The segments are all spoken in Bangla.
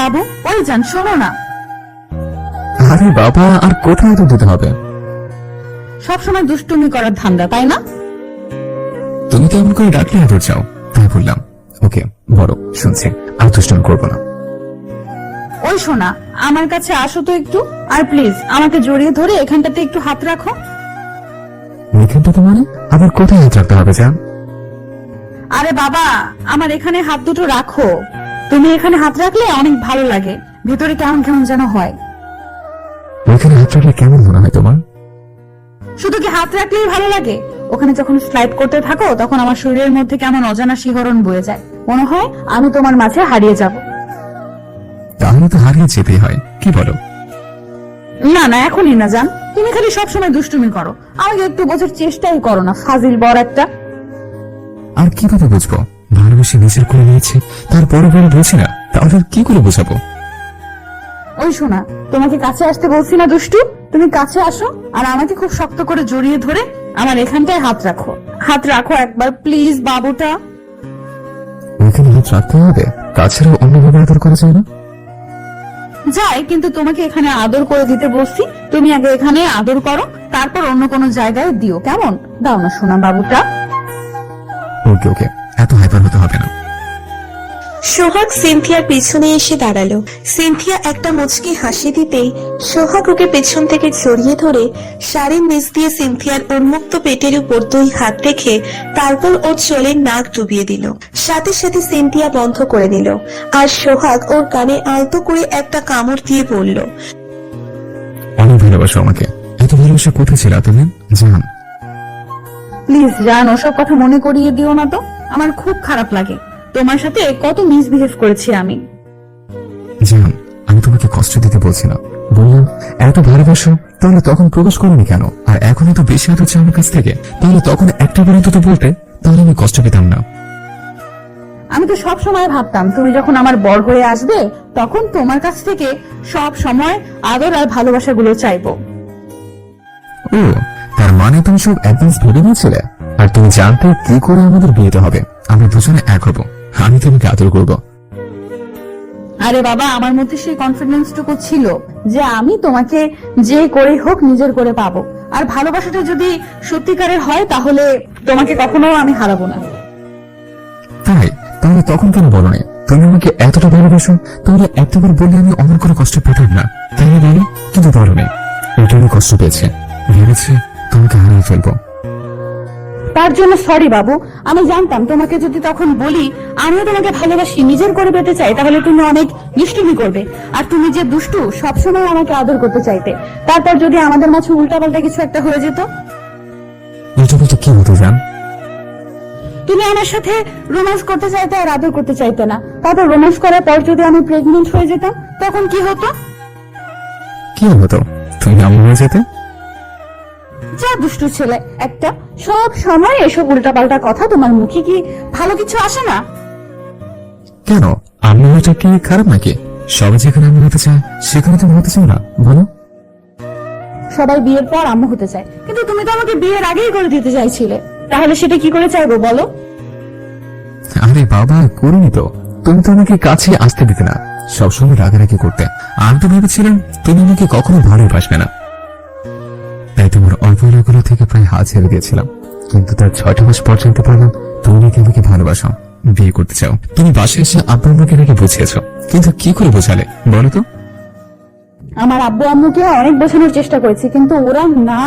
বাবু ওই যান, শোনো না। আরে বাবা, আর কোথায় তো দিতে হবে? সবসময় দুষ্টুমি করার ধান্দা, তাই না? তুমি তো এমন করে ডাকলে আদর চাও, তাই বললাম। ওকে বলো, শুনছি। আর দুষ্টুমি করবো না। ওই শোনা, আমার কাছে আসো তো একটু, আর প্লিজ আমাকে জড়িয়ে ধরে এখানটাতে একটু হাত রাখো। এখানটাতে মানে? আবার কোথায় হাত রাখতে হবে জান? আরে বাবা, আমার এখানে হাত দুটো রাখো। তুমি এখানে হাত রাখলে অনেক ভালো লাগে, ভেতরে কেমন কেমন যেন হয়। ওইখানে হাত রাখলে কেমন মনে হয় তোমার? শুধু কি হাত রাখলেই ভালো লাগে? ওখানে যখন স্লাইড করতে থাকো তখন আমার শরীরের মধ্যে কেমন অজানা শিহরণ বয়ে যায়, মনে হয় আমি তোমার মাঝে হারিয়ে যাব। তাহলে তো হারিয়ে যেতেই হয়, কি বলো? না না, এখনই না জান, তুমি খালি সবসময় দুষ্টুমি করো, আমাকে একটু বোঝার চেষ্টাই করো না, ফাজিল বর একটা। আর কি করে বুঝবো? ভালোবেসে নিজের করে নিয়েছি, তারপরে বলে বলছি না, তাহলে কি করে বোঝাবো? ওই শোনা, তোমাকে কাছে আসতে বলছি না দুষ্টু, তুমি কাছে আসো আর আমাকে খুব শক্ত করে জড়িয়ে ধরে আমার এখানটায় হাত রাখো। হাত রাখো একবার প্লিজ বাবুটা। ওইখানে হাত রাখতে হবে? তাছাড়া অন্যভাবে আদর করা যায় না? যাই, কিন্তু তোমাকে এখানে আদর করে দিতে বলছি, তুমি আগে এখানে আদর করো, তারপর অন্য কোনো জায়গায় দিও, কেমন? দাও না শোনা বাবুটা। ওকে ওকে, এত হাইপার হতে হবে না। সোহাগ সিনথিয়ার পিছনে এসে দাঁড়ালো। সিনথিয়া একটা মুচকি হাসি দিতেই সোহাগ ওকে পেছন থেকে জড়িয়ে ধরে শাড়ির নিচ দিয়ে সিনথিয়ার উন্মুক্ত পেটের উপর 2 হাত রেখে তারপর ওর চোলে নাক ডুবিয়ে দিল। সাথে সাথে সিনথিয়া বন্ধ করে দিল, আর সোহাগ ওর কানে আলতো করে একটা কামড় দিয়ে বলল, অনেক ভালোবাসো আমাকে। এত ভালোবাসা কোথায় ছিল তুমি জান? প্লিজ জান, ওসব কথা মনে করিয়ে দিও না তো, আমার খুব খারাপ লাগে। তোমার সাথে কত মিসবিহেভ করেছি আমি। জান, আমি তোমাকে কষ্ট দিতে বলছি না, বললাম এত ভালোবাসো, তাহলে তখন প্রকাশ করোনি কেন? আর এখন তো বেশি হাত হচ্ছে আমার কাছ থেকে, তাহলে তখন একটা পর্যন্ত তো বলতে, তাহলে আমি কষ্ট পেতাম না। আমি তো সব সময় ভাবতাম তুমি যখন আমার বর হয়ে আসবে তখন তোমার কাছ থেকে সব সময় আদর আর ভালোবাসাগুলো চাইবো। ও, তার মানে তুমি সব অ্যাডভান্স ভেবে নিয়েছিলে? আর তুমি জানতে কি করে আমাদের বিয়েতে হবে, আমরা দুজনে এক হব, আমি তোমাকে আদর করবো। আরে বাবা, আমার মধ্যে সেই কনফিডেন্সটুকু ছিল যে আমি তোমাকে যে করে হোক নিজের করে পাবো, আর ভালোবাসাটা যদি সত্যিকারের হয় তাহলে তোমাকে কখনো আমি হারাবো না। তাই? তাহলে তখন কেন বলো না? তুমি আমাকে এতটা ভালোবাসো, তাহলে একটাবার বললে আমি অমন করে কষ্ট পেতাম না, তাই না বলো? কিন্তু বলো না, এটা আমি কষ্ট পেয়েছি, ভেবেছি তোমাকে হারিয়ে ফেলবো। তার জন্য সরি বাবু, আমি জানতাম তোমাকে যদি তখন বলি আমিও তোমাকে ভালোবাসি, নিজের করে পেতে চাই, তাহলে তুমি অনেক দুষ্টুমি করবে, আর তুমি যে দুষ্টু সবসময় আমাকে আদর করতে চাইতে। তারপর যদি আমাদের মাঝে উল্টাপাল্টা কিছু একটা হয়ে যেত, এটা বলতে কি হতো জান? তুমি আমার সাথে রোম্যান্স করতে চাইতে আর আদর করতে চাইতে না, তারপর রোম্যান্স করার পর যদি আমি প্রেগনেন্ট হয়ে যেতাম তখন কি হতো? কি হতো? তুমি এমন হয়ে যেতে। যা দুষ্টু ছেলে একটা, সব সময় এসব উল্টাপাল্টা কথা, তোমার মুখে কি ভালো কিছু আসে না? কেন, আমি এটা কি খারাপ নাকি? সবাই যেখানে আমি হতে চায় সেখানে তুমি হতে চাও না, বলো? সবাই বিয়ের পর আম্মু হতে চায়, কিন্তু তুমি তো আমাকে বিয়ের আগেই করে দিতে চাইছিলে, তাহলে সেটা কি করে চাইবো বলো? আরে বাবা, করিনি তো। তুমি তো আমাকে কাছে আসতে দিতে না, সবসময় রাগারাগি করতে। আমি তো ভেবেছিলাম তুমি আমাকে কখনো ভালোবাসবে না, তাই তোমার অল্প অল্পগুলো থেকে প্রায় হাত ছেড়ে দিয়েছিলাম। কিন্তু তার 6টা মাস পর জানতে পারলাম তুমি নাকি আমাকে ভালোবাসো, বিয়ে করতে চাও। তুমি বাসায় এসে আব্বা আমাকে নাকি বুঝিয়েছো, কিন্তু কি করে বোঝালে বলো তো? আমার আব্বু আম্মুকে অনেক বোঝানোর চেষ্টা করেছি, কিন্তু ওরা না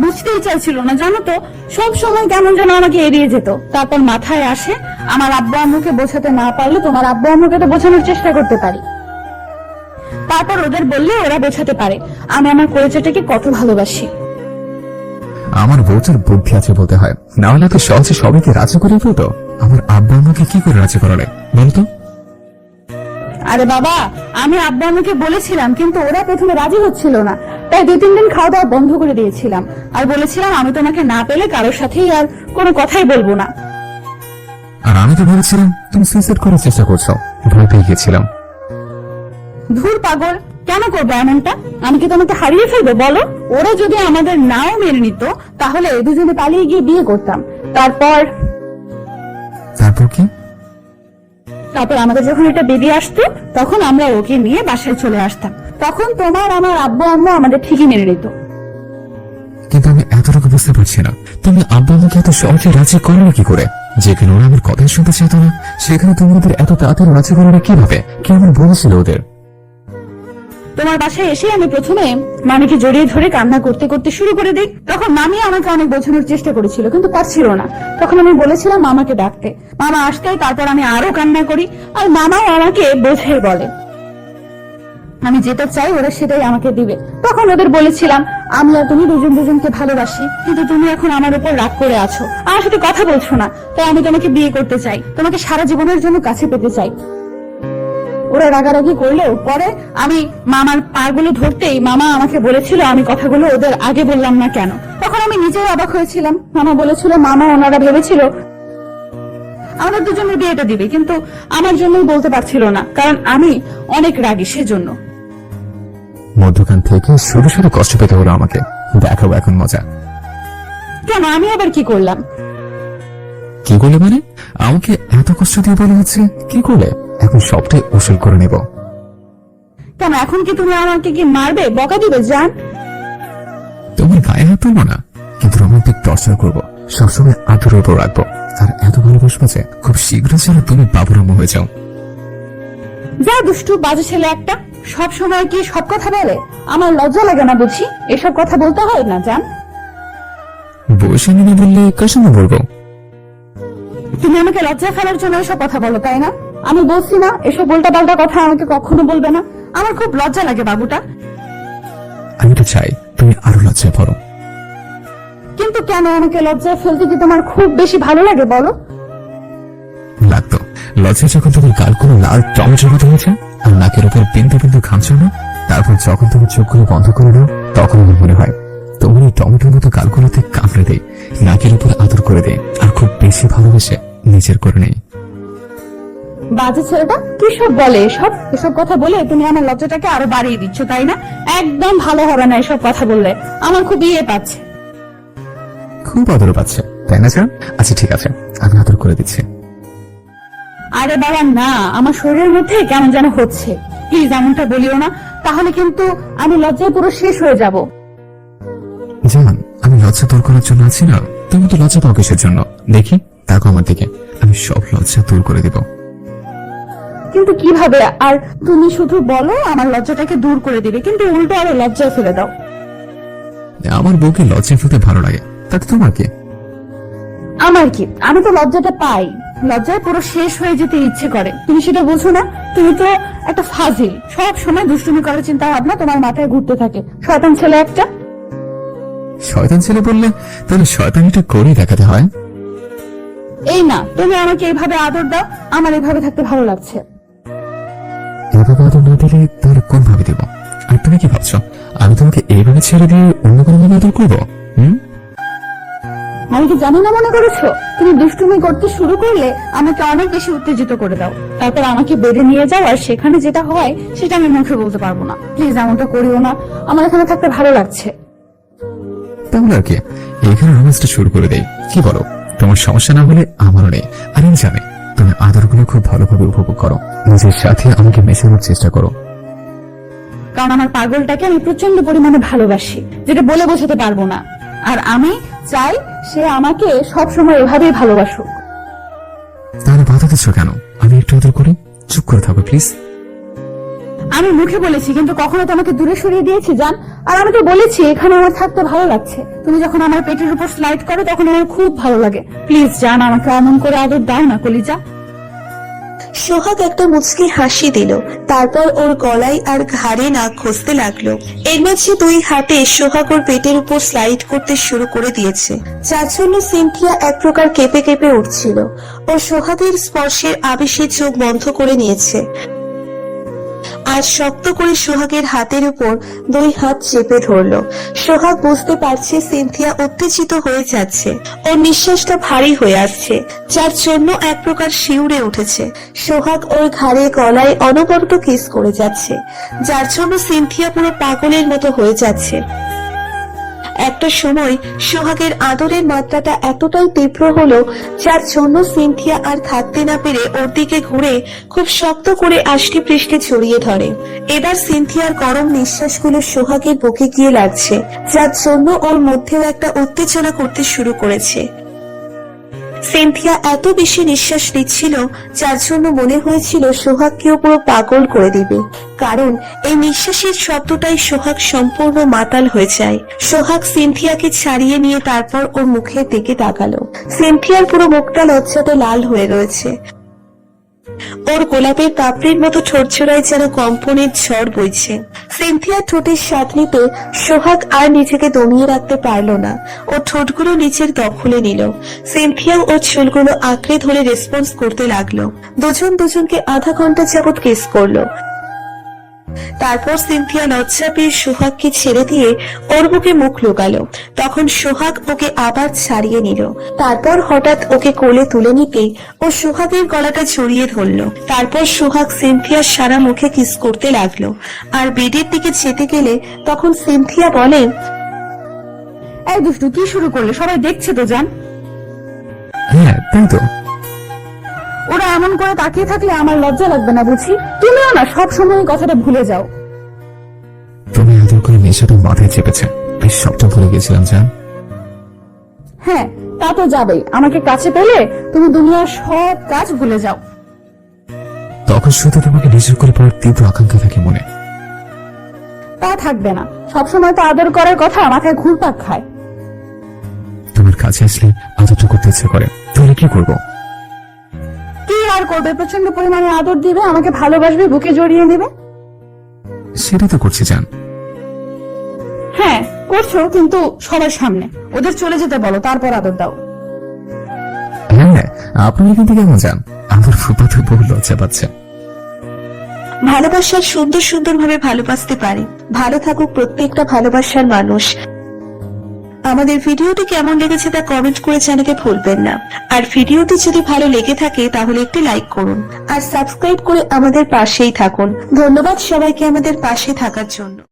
বুঝতেই চাইছিল না, জানো তো, সব সময় কেমন যেন আমাকে এড়িয়ে যেত। তারপর মাথায় আসে আমার আব্বু আম্মুকে বোঝাতে না পারলে তোমার আব্বু আম্মুকে তো বোঝানোর চেষ্টা করতে পারি। তারপর ওদের বললে ওরা বোঝাতে পারে আমি আমার পরিচয়টাকে কত ভালোবাসি। আমার বউটার বুদ্ধি আছে বলতে হয়, না হলে তো সহজে সবাইকে রাজি করে ফেলতো। আমার আব্বা আমাকে কি করে রাজি করালে বলতো? আরে বাবা, আমি আব্বু আম্মুকে বলেছিলাম, কিন্তু ওরা প্রথমে রাজি হচ্ছিল না, তাই 2-3 দিন খাওয়া দাওয়া বন্ধ করে দিয়েছিলাম, আর বলেছিলাম আমি তোমাকে না পেলে কারোর সাথেই আর কোনো কথাই বলবো না। আর আমি তো ভেবেছিলাম তুমি সুইসাইড করার চেষ্টা করছো, ভয় পেয়ে গেছিলাম। ধুর পাগল, কেন করবো এমনটা? আমি কি তোমাকে হারিয়ে ফেলবো বলো? ওরা যদি আমাদের নাও মেনে নিত তাহলে দুজনে পালিয়ে গিয়ে বিয়ে করতাম, তারপর তারপর কি? তারপর আমাদের যখন এটা বেবি আসতো তখন আমরা ওকে নিয়ে বাসায় চলে আসতাম। তখন তোমার আমার আব্বু আম্মু আমাদের ঠিকই মেনে নিত। কিন্তু আমি এতটুকু বুঝতে পারছি না, তুমি আব্বা আমাকে এত সহজে রাজি করলে কি করে? যেখানে ওরা আমার কথাই শুনতে চাইতো না, সেখানে তুমি ওদের এত তাড়াতাড়ি রাজি করলে কিভাবে? কি এমন বলেছিল ওদের? তোমার বাসায় এসে আমি প্রথমে মামিকে জড়িয়ে ধরে কান্না করতে করতে শুরু করে দিই। তখন মামি আমাকে অনেক বোঝানোর চেষ্টা করেছিল, কিন্তু পারছিল না। তখন আমি বলেছিলাম মামাকে ডাকতে। মামা আসতে, তারপর আমি আরো কান্না করি, আর মামাও আমাকে বোঝাই বলে আমি যেটা চাই ওরা সেটাই আমাকে দিবে। তখন ওদের বলেছিলাম আমি আর তুমি দুজন দুজনকে ভালোবাসি, কিন্তু তুমি এখন আমার উপর রাগ করে আছো, আমার সাথে কথা বলছো না, তাই আমি তোমাকে বিয়ে করতে চাই, তোমাকে সারা জীবনের জন্য কাছে পেতে চাই। ওরা রাগারাগি করলেও পরে আমি মামার পাগুলো ধরতেই মামা আমাকে বলেছিল আমি কথাগুলো ওদের আগে বললাম না কেন। তখন আমি নিজেও অবাক হয়েছিলাম। মামা বলেছিল মামা ওনারা ভেবেছিল আমাদের দুজনের বিয়েটা দিবে, কিন্তু আমার জন্যই বলতে পারছিল না, কারণ আমি অনেক রাগী সেজন্য। মধ্যখান থেকে শুরু শুরু কষ্ট পেতে হলো আমাকে। দেখাবো এখন মজা। কেন, আমি আবার কি করলাম? কি করলে মানে? আমাকে এত কষ্ট দিয়ে বলা হচ্ছে কি করলে? এখন সবটাই উসুল করে নেব। কেন, এখন কি তুমি আমাকে কি মারবে, বকা দিবে? জান, তোমার গায়ে হাত তুলবো না, কিন্তু রোমান্টিক টর্চার করবো, সবসময় আদরের উপর রাখবো, আর এত ভালোবাসবো যে খুব শীঘ্রই যেন তুমি বাবুরাম্ম হয়ে যাও। যা দুষ্টু বাজে ছেলে একটা, সব সময় কি সব কথা বলে? আমার লজ্জা লাগে না বুঝি? এসব কথা বলতে হয় না জান। বসে নিয়ে বললে কার সঙ্গে বলবো? তুমি আমাকে লজ্জা ফেলার জন্য এসব কথা বলো, তাই না? আমি বলছি না এসব উল্টাপাল্টা কথা আমাকে কখনো বলবে না। আমার খুব লজ্জা লাগে বাবুটা। আমি তো চাই তুমি আরো লজ্জায় পড়ো। কিন্তু কেন, আমাকে লজ্জায় ফেলতে কি তোমার খুব বেশি ভালো লাগে বলো? লাগতো লজ্জায় যখন তোমার গালগুলো লাল টমেটোর মতো হয়েছে আর নাকের উপর বিন্দু বিন্দু ঘামছে না, তারপর যখন তুমি চোখগুলো বন্ধ করে দাও তখন আমার মনে হয় তোমার এই টমেটোর মতো গালগুলোতে কামড়ে দেয়, নাকের উপর আদর করে দেয়, আর খুব বেশি ভালোবেসে নিজের করে নেই। বাজে ছেলেটা কি সব বলে? এসব কথা বলে তুমি আমার লজ্জাটাকে আরো বাড়িয়ে দিচ্ছ, তাই না? একদম ভালো হবে না এসব কথা বললে, আমার খুব ইয়ে পাচ্ছে। খুব আদর পাচ্ছে তাই না স্যার? আচ্ছা ঠিক আছে, আমি আদর করে দিচ্ছি। আরে বাবা না, আমার শরীরের মধ্যে কেমন যেন হচ্ছে। প্লিজ এমনটা বলিও না, তাহলে কিন্তু আমি লজ্জায় পুরো শেষ হয়ে যাব। জান, আমি লজ্জা দূর করার জন্য আছি না, তুমি তো লজ্জা পাও কিসের জন্য? দেখি তাকো আমার দিকে, আমি সব লজ্জা দূর করে দেব। কিন্তু কিভাবে? আর তুমি শুধু বলো আমার লজ্জাটাকে দূর করে দিবে, কিন্তু উল্টো আরো লজ্জায় ফেলে দাও। আমার বউকে লজ্জায় ফেলতে ভালো লাগে, তাতে তোমার কি? আমার কি, আমি তো লজ্জাটা পাই, লজ্জায় পুরো শেষ হয়ে যেতে ইচ্ছে করে। তুমি সেটা বুঝো না? তুমি তো একটা ফাজিল, সব সময় দুষ্টুমি করার চিন্তা ভাবনা তোমার মাথায় ঘুরতে থাকে। শয়তান ছেলে একটা। শয়তান ছেলে বললে তাহলে শয়তানিটা করেই দেখাতে হয়। এই না, তুমি আমাকে এইভাবে আদর দাও, আমার এইভাবে থাকতে ভালো লাগছে। এভাবে আদর না দিলে তাহলে কোন ভাবে দেব? আর তুমি কি ভাবছো আমি তোমাকে এইভাবে ছেড়ে দিয়ে অন্য কোনো ভাবে আদর করবো? আমি কি জানি না মনে করেছো? তুমি দুষ্টুমি করতে শুরু করলে আমাকে অনেক বেশি উত্তেজিত করে দাও, তারপর আমাকে বেঁধে নিয়ে যাও, আর সেখানে যেটা হয় সেটা আমি মুখে বলতে পারবো না। প্লিজ এমনটা করিও না, আমার এখানে থাকতে ভালো লাগছে। তাহলে আর কি, এখানে রোম্যান্সটা শুরু করে দেই, কি বলো? তোমার সমস্যা না হলে আমারও নেই। আর আমি জানি তুমি আদরগুলো খুব ভালোভাবে উপভোগ করো, নিজের সাথে আমাকে মেশানোর চেষ্টা করো। কারণ আমার পাগলটাকে আমি প্রচন্ড পরিমাণে ভালোবাসি, যেটা বলে বোঝাতে পারবো না। আর আমি চাই সে আমাকে সব সময় এভাবেই ভালোবাসুক। তাহলে বাধা দিচ্ছ কেন? আমি একটু আদর করি, চুপ করে থাকো প্লিজ। আমি মুখে বলেছি, কিন্তু কখনো তোমাকে দূরে সরিয়ে দিয়েছি জান? আর আমি তো বলেছি এখানে আমার থাকতে ভালো লাগছে। তুমি যখন আমার পেটের উপর স্লাইড করো তখন আমার খুব ভালো লাগে। প্লিজ জান, আমাকে এমন করে আদর দাও না কলিজা। সোহাগ একটা মুচকি হাসি দিল, তারপর ওর গলায় আর ঘাড়ে নাক ঘষতে লাগলো। এর মাঝে দুই হাতে সোহাগ ওর পেটের উপর স্লাইড করতে শুরু করে দিয়েছে, যার জন্য সিনথিয়া এক প্রকার কেঁপে কেঁপে উঠছিল। ও সোহাগের স্পর্শের আবেশে চোখ বন্ধ করে নিয়েছে, আর শক্ত করে সোহাগের হাতের উপর দুই হাত চেপে ধরলো। সোহাগ বুঝতে পারছে সিনথিয়া উত্তেজিত হয়ে যাচ্ছে, ওর নিঃশ্বাসটা ভারী হয়ে আসছে, যার জন্য এক প্রকার শিউরে উঠেছে। সোহাগ ওর ঘাড়ে গলায় অনবরত কিস করে যাচ্ছে, যার জন্য সিনথিয়া পুরো পাগলের মতো হয়ে যাচ্ছে। একটা সময় সোহাগের আদরের মাত্রাটা এতটাই তীব্র হলো যার জন্য সিনথিয়া আর থাকতে না পেরে ওর দিকে ঘুরে খুব শক্ত করে আষ্টি পৃষ্ঠে জড়িয়ে ধরে। এবার সিনথিয়ার গরম নিঃশ্বাসগুলো সোহাগের বুকে গিয়ে লাগছে, যার জন্য ওর মধ্যেও একটা উত্তেজনা করতে শুরু করেছে। সিনথিয়া এত বেশি নিঃশ্বাস নিচ্ছিল যার জন্য মনে হয়েছিল সোহাগকেও পুরো পাগল করে দিবে, কারণ এই নিঃশ্বাসের শব্দটাই সোহাগ সম্পূর্ণ মাতাল হয়ে যায়। সোহাগ সিনথিয়াকে ছাড়িয়ে নিয়ে তারপর ওর মুখের দিকে তাকালো। সিনথিয়ার পুরো মুখটা লজ্জাতে লাল হয়ে রয়েছে। ওর গোলাপের পাপড়ির মতো ঠোঁটজোড়ায় যেন কম্পনের ঝড় বইছে। সিনথিয়ার ঠোঁটের স্বাদ নিতে সোহাগ আর নিজেকে দমিয়ে রাখতে পারলো না। ও ঠোঁটগুলো নিচের দখলে নিল। সিনথিয়াও ওর চুলগুলো আঁকড়ে ধরে রেসপন্স করতে লাগলো। দুজন দুজনকে আধা ঘন্টা যাবৎ কিস করলো। তারপর সিনথিয়া লজ্জা পেয়ে সোহাগকে ছেড়ে দিয়ে ওর বুকে মুখ লুকালো। তখন সোহাগ ওকে আবার ছাড়িয়ে নিল। তারপর হঠাৎ ওকে কোলে তুলে নিতেই ও সোহাগের গলাটা জড়িয়ে ধরলো। তারপর সোহাগ সিনথিয়ার সারা মুখে কিস করতে লাগলো। আর বেডের দিকে যেতে গেলে তখন সিনথিয়া বলে, এই দুষ্টু, কি শুরু করলে? সবাই দেখছে তো জান। হ্যাঁ তাই তো। ওরা এমন করে তাকিয়ে থাকলে আমার লজ্জা লাগবে না বুঝি? তুমিও না সব সময় কথাটা ভুলে যাও। তুমি আদর করে নেশাটা মাথায় চেপেছে, বেশ সবটা ভুলে গেছিলাম জান। হ্যাঁ, তা তো যাবেই। আমাকে কাছে পেলে তুমি দুনিয়ার সব কাজ ভুলে যাও। তখন শুধু তোমাকে নিজের করে পাওয়ার তীব্র আকাঙ্ক্ষা থাকে মনে। তা থাকবে না। সবসময় তো আদর করার কথা মাথায় ঘুরপাক খায়। তোমার কাছে আসলে আদরটা করতে ইচ্ছে করে, তাহলে কি করবো? কি আর করবে? প্রচন্ড পরিমাণে আদর দিবে, আমাকে ভালোবাসবে, বুকে জড়িয়ে দিবে। সেটা তো করছি জান। হ্যাঁ করছো, কিন্তু সবার সামনে। ওদের চলে যেতে বলো, তারপর আদর দাও। হ্যাঁ, আপনি কিন্তু কেমন জান? আমার ফুপাতে বহু লজ্জা পাচ্ছে। ভালোবাসার সুন্দর সুন্দর ভাবে ভালোবাসতে পারে। ভালো থাকুক প্রত্যেকটা ভালোবাসার মানুষ। আমাদের ভিডিওটি কেমন লেগেছে তা কমেন্ট করে জানাতে ভুলবেন না। আর ভিডিওটি যদি ভালো লেগে থাকে তাহলে একটি লাইক করুন আর সাবস্ক্রাইব করে আমাদের পাশেই থাকুন। ধন্যবাদ সবাইকে আমাদের পাশে থাকার জন্য।